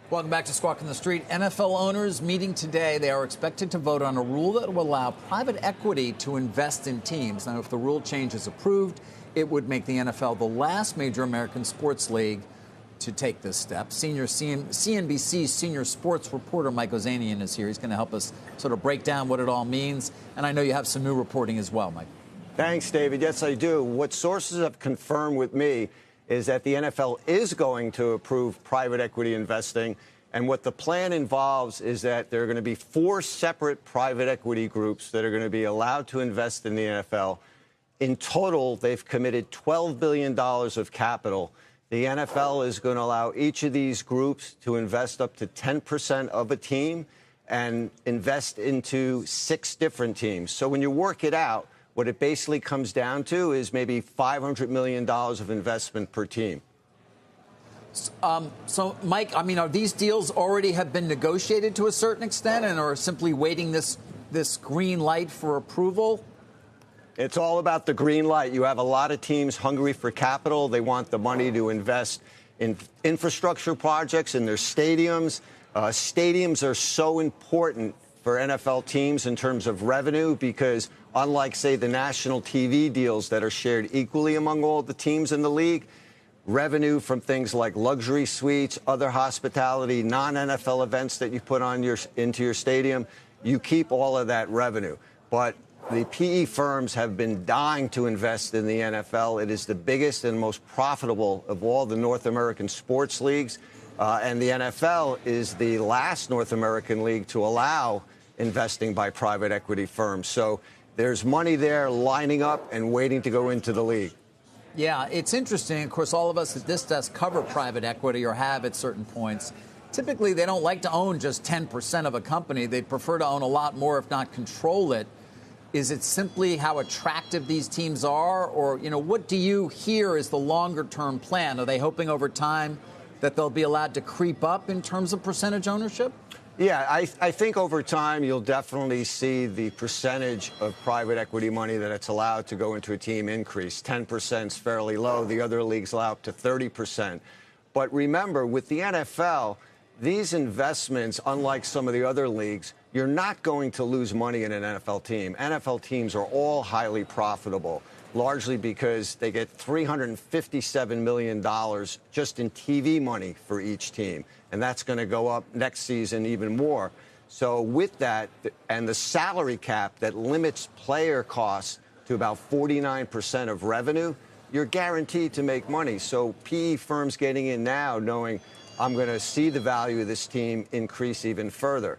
Welcome back to Squawk on the Street. NFL owners meeting today. They are expected to vote on a rule that will allow private equity to invest in teams. Now, if the rule change is approved, it would make the NFL the last major American sports league to take this step. CNBC senior sports reporter Mike Ozanian is here. He's going to help us sort of break down what it all means. And I know you have some new reporting as well, Mike. Thanks, David. Yes, I do. What sources have confirmed with me is that the NFL is going to approve private equity investing. And what the plan involves is that there are going to be 4 separate private equity groups that are going to be allowed to invest in the NFL. In total, they've committed $12 billion of capital. The NFL is going to allow each of these groups to invest up to 10% of a team and invest into 6 different teams. So when you work it out, what it basically comes down to is maybe $500 million of investment per team. So, Mike, I mean, are these deals already have been negotiated to a certain extent and are simply waiting this green light for approval? It's all about the green light. You have a lot of teams hungry for capital. They want the money to invest in infrastructure projects in their stadiums. Stadiums are so important for NFL teams in terms of revenue because unlike, say, the national TV deals that are shared equally among all the teams in the league, revenue from things like luxury suites, other hospitality, non-NFL events that you put on into your stadium, you keep all of that revenue. But the PE firms have been dying to invest in the NFL. It is the biggest and most profitable of all the North American sports leagues. And the NFL is the last North American league to allow investing by private equity firms. So there's money there lining up and waiting to go into the league. Yeah, it's interesting. Of course, all of us at this desk cover private equity or have at certain points. Typically, they don't like to own just 10% of a company. They'd prefer to own a lot more, if not control it. Is it simply how attractive these teams are? Or, you know, what do you hear is the longer-term plan? Are they hoping over time that they'll be allowed to creep up in terms of percentage ownership? Yeah, I think over time you'll definitely see the percentage of private equity money that it's allowed to go into a team increase. 10% is fairly low. The other leagues allow up to 30%. But remember, with the NFL, these investments, unlike some of the other leagues, you're not going to lose money in an NFL team. NFL teams are all highly profitable, largely because they get $357 million just in TV money for each team. And that's going to go up next season even more. So with that and the salary cap that limits player costs to about 49% of revenue, you're guaranteed to make money. So PE firms getting in now knowing I'm going to see the value of this team increase even further.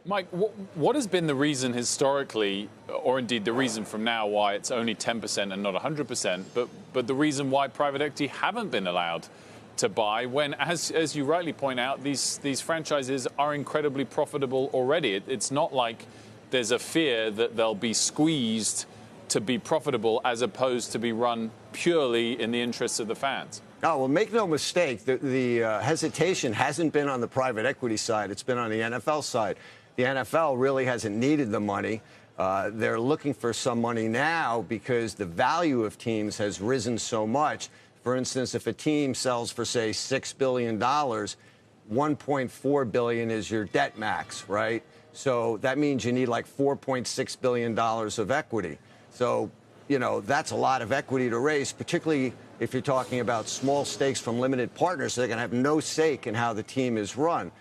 Mike, what has been the reason historically, or indeed the reason from now why it's only 10% and not 100%, but the reason why private equity haven't been allowed to buy when, as you rightly point out, these franchises are incredibly profitable already? It's not like there's a fear that they'll be squeezed to be profitable as opposed to be run purely in the interests of the fans. Oh, well, make no mistake, the hesitation hasn't been on the private equity side. It's been on the NFL side. The NFL really hasn't needed the money. They're looking for some money now because the value of teams has risen so much. For instance, if a team sells for, say, $6 billion, $1.4 billion is your debt max, right? So that means you need like $4.6 billion of equity. So, you know, that's a lot of equity to raise, particularly if you're talking about small stakes from limited partners. So they're going to have no stake in how the team is run.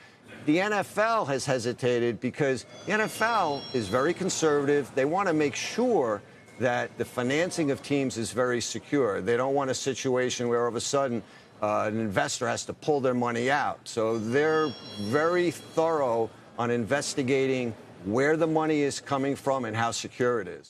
The NFL has hesitated because the NFL is very conservative. They want to make sure that the financing of teams is very secure. They don't want a situation where all of a sudden an investor has to pull their money out. So they're very thorough on investigating where the money is coming from and how secure it is.